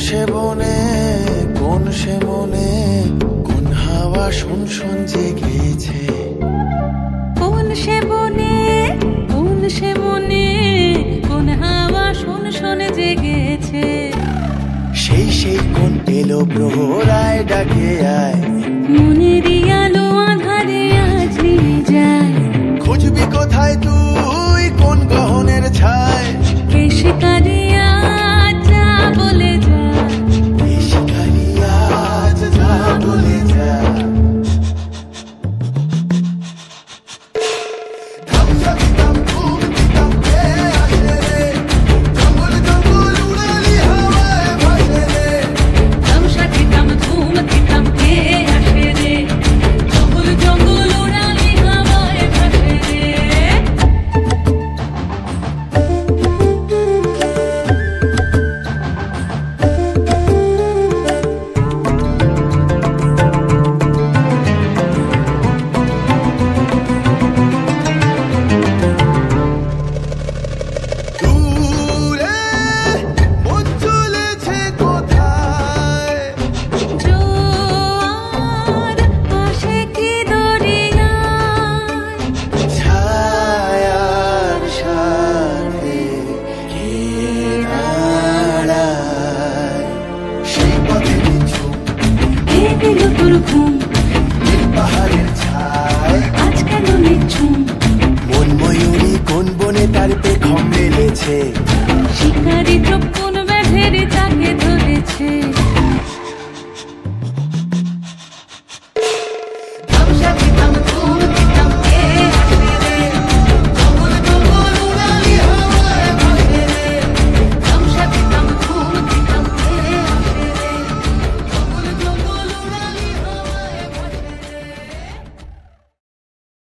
সে বনে, কোন সে মনে, কোন হাওয়া শুন শুন জেগেছে। কোন সে বনে, কোন সে মনে, কোন হাওয়া শুন শুন জেগেছে। সেই কোন এলো প্রহরায় ডাকে আয়, মনেরই আলো আধারে আজ নিয়ে যায়। খুঁজবি কোথায় তুই কোন গহনের ছায়, কে শিকারি আজ যা বলে যা, কে শিকারি আজ যা বলে যা। পাহাড়ের ছায় আজ কেন নিঝুম, মন ময়ূরী কোন বনে তার পেখম মেলেছে। শিকারি চোখ কোন ব্যাধের তাকে ধরেছে।